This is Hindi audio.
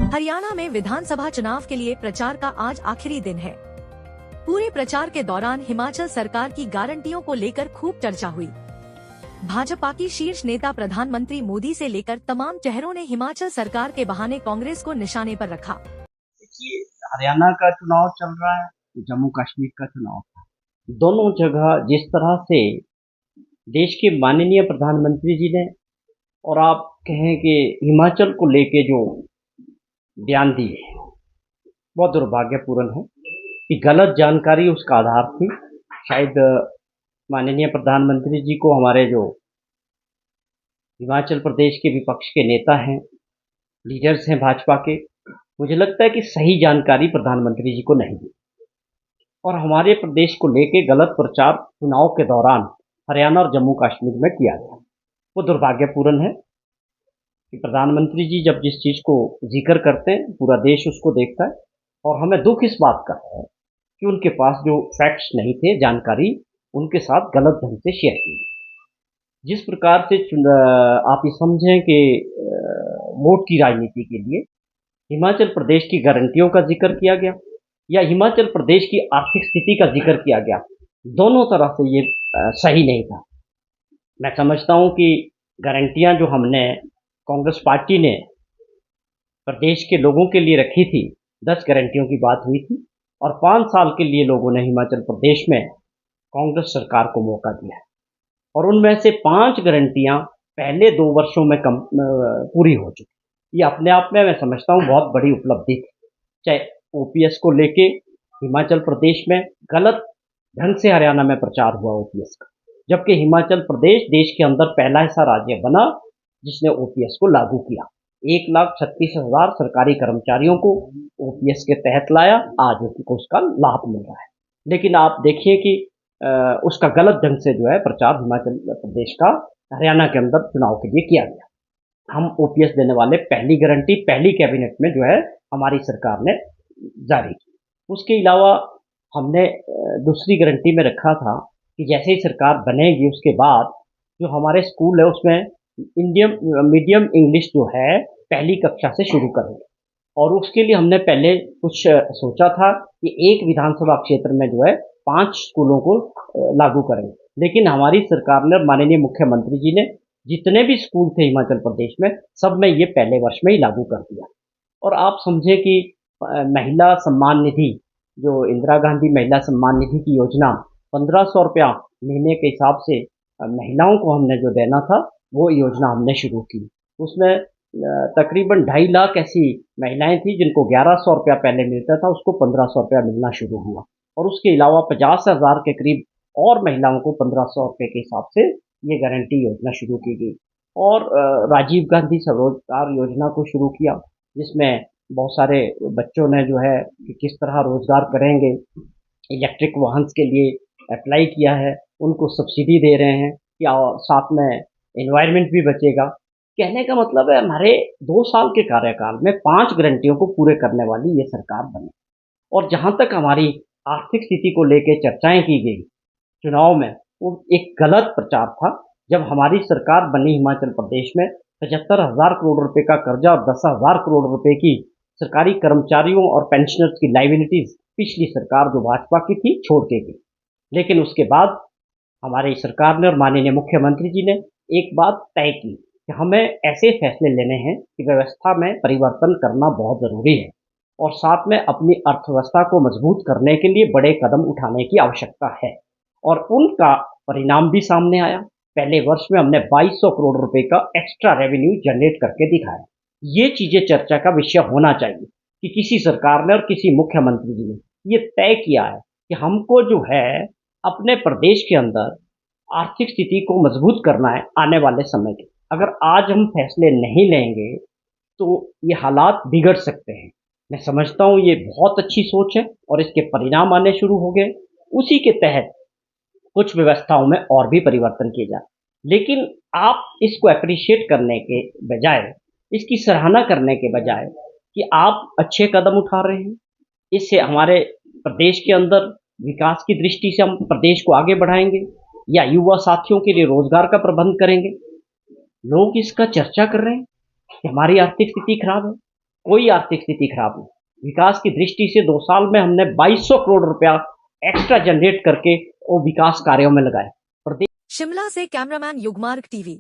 हरियाणा में विधानसभा चुनाव के लिए प्रचार का आज आखिरी दिन है। पूरे प्रचार के दौरान हिमाचल सरकार की गारंटियों को लेकर खूब चर्चा हुई। भाजपा की शीर्ष नेता प्रधानमंत्री मोदी से लेकर तमाम चेहरों ने हिमाचल सरकार के बहाने कांग्रेस को निशाने पर रखा। देखिए, हरियाणा का चुनाव चल रहा है, जम्मू कश्मीर का चुनाव था। दोनों जगह जिस तरह से देश के माननीय प्रधानमंत्री जी ने और आप कहें कि हिमाचल को लेके जो बयान दिए, बहुत दुर्भाग्यपूर्ण है कि गलत जानकारी उसका आधार थी। शायद माननीय प्रधानमंत्री जी को हमारे जो हिमाचल प्रदेश के विपक्ष के नेता हैं, लीडर्स हैं भाजपा के, मुझे लगता है कि सही जानकारी प्रधानमंत्री जी को नहीं दी और हमारे प्रदेश को लेके गलत प्रचार चुनाव के दौरान हरियाणा और जम्मू कश्मीर में किया गया। वो दुर्भाग्यपूर्ण है कि प्रधानमंत्री जी जब जिस चीज़ को जिक्र करते हैं, पूरा देश उसको देखता है और हमें दुख इस बात का है कि उनके पास जो फैक्ट्स नहीं थे, जानकारी उनके साथ गलत ढंग से शेयर की। जिस प्रकार से आप ये समझें कि वोट की राजनीति के लिए हिमाचल प्रदेश की गारंटियों का जिक्र किया गया या हिमाचल प्रदेश की आर्थिक स्थिति का जिक्र किया गया, दोनों तरह से ये सही नहीं था। मैं समझता हूँ कि गारंटियाँ जो हमने कांग्रेस पार्टी ने प्रदेश के लोगों के लिए रखी थी, 10 गारंटियों की बात हुई थी और 5 साल के लिए लोगों ने हिमाचल प्रदेश में कांग्रेस सरकार को मौका दिया है और उनमें से 5 गारंटियाँ पहले 2 वर्षों में पूरी हो चुकी। ये अपने आप में मैं समझता हूँ बहुत बड़ी उपलब्धि थी। चाहे ओपीएस को लेके हिमाचल प्रदेश में गलत ढंग से हरियाणा में प्रचार हुआ ओपीएस का, जबकि हिमाचल प्रदेश देश के अंदर पहला ऐसा राज्य बना जिसने ओपीएस को लागू किया। 1,36,000 सरकारी कर्मचारियों को ओपीएस के तहत लाया, आज उनको उसका लाभ मिल रहा है। लेकिन आप देखिए कि उसका गलत ढंग से जो है प्रचार हिमाचल प्रदेश का हरियाणा के अंदर चुनाव के लिए किया गया। हम ओपीएस देने वाले पहली गारंटी पहली कैबिनेट में जो है हमारी सरकार ने जारी की। उसके अलावा हमने दूसरी गारंटी में रखा था कि जैसे ही सरकार बनेगी उसके बाद जो हमारे स्कूल है उसमें मीडियम इंग्लिश जो है पहली कक्षा से शुरू करेंगे और उसके लिए हमने पहले कुछ सोचा था कि एक विधानसभा क्षेत्र में जो है 5 स्कूलों को लागू करेंगे, लेकिन हमारी सरकार ने, माननीय मुख्यमंत्री जी ने जितने भी स्कूल थे हिमाचल प्रदेश में सब में ये पहले वर्ष में ही लागू कर दिया। और आप समझे कि महिला सम्मान निधि, जो इंदिरा गांधी महिला सम्मान निधि की योजना 1500 रुपया महीने के हिसाब से महिलाओं को हमने जो देना था वो योजना हमने शुरू की। उसमें तकरीबन 2.5 लाख ऐसी महिलाएं थी जिनको 1100 रुपया पहले मिलता था, उसको 1500 रुपया मिलना शुरू हुआ और उसके अलावा 50,000 के करीब और महिलाओं को 1500 रुपये के हिसाब से ये गारंटी योजना शुरू की गई। और राजीव गांधी स्वरोजगार योजना को शुरू किया जिसमें बहुत सारे बच्चों ने जो है कि किस तरह रोजगार करेंगे, इलेक्ट्रिक वाहन के लिए अप्लाई किया है, उनको सब्सिडी दे रहे हैं या साथ में एनवायरनमेंट भी बचेगा। कहने का मतलब है हमारे 2 साल के कार्यकाल में 5 गारंटियों को पूरे करने वाली ये सरकार बनी। और जहाँ तक हमारी आर्थिक स्थिति को लेकर चर्चाएं की गई चुनाव में, वो एक गलत प्रचार था। जब हमारी सरकार बनी हिमाचल प्रदेश में 75,000 करोड़ रुपए का कर्जा और 10,000 करोड़ रुपए की सरकारी कर्मचारियों और पेंशनर्स की लाइबिलिटीज पिछली सरकार जो भाजपा की थी छोड़ के गई। लेकिन उसके बाद हमारी सरकार ने और माननीय मुख्यमंत्री जी ने एक बात तय की कि हमें ऐसे फैसले लेने हैं कि व्यवस्था में परिवर्तन करना बहुत ज़रूरी है और साथ में अपनी अर्थव्यवस्था को मजबूत करने के लिए बड़े कदम उठाने की आवश्यकता है और उनका परिणाम भी सामने आया। पहले वर्ष में हमने 2200 करोड़ रुपए का एक्स्ट्रा रेवेन्यू जनरेट करके दिखाया। ये चीज़ें चर्चा का विषय होना चाहिए कि किसी सरकार ने और किसी मुख्यमंत्री जी ने ये तय किया है कि हमको जो है अपने प्रदेश के अंदर आर्थिक स्थिति को मजबूत करना है आने वाले समय के। अगर आज हम फैसले नहीं लेंगे तो ये हालात बिगड़ सकते हैं। मैं समझता हूँ ये बहुत अच्छी सोच है और इसके परिणाम आने शुरू हो गए। उसी के तहत कुछ व्यवस्थाओं में और भी परिवर्तन किए जाए, लेकिन आप इसको अप्रिशिएट करने के बजाय, इसकी सराहना करने के बजाय कि आप अच्छे कदम उठा रहे हैं, इससे हमारे प्रदेश के अंदर विकास की दृष्टि से हम प्रदेश को आगे बढ़ाएंगे या युवा साथियों के लिए रोजगार का प्रबंध करेंगे, लोग इसका चर्चा कर रहे हैं कि हमारी आर्थिक स्थिति खराब है। कोई आर्थिक स्थिति खराब नहीं। विकास की दृष्टि से 2 साल में हमने 2200 करोड़ रुपया एक्स्ट्रा जनरेट करके वो विकास कार्यों में लगाए। शिमला से कैमरामैन युगमार्ग टीवी।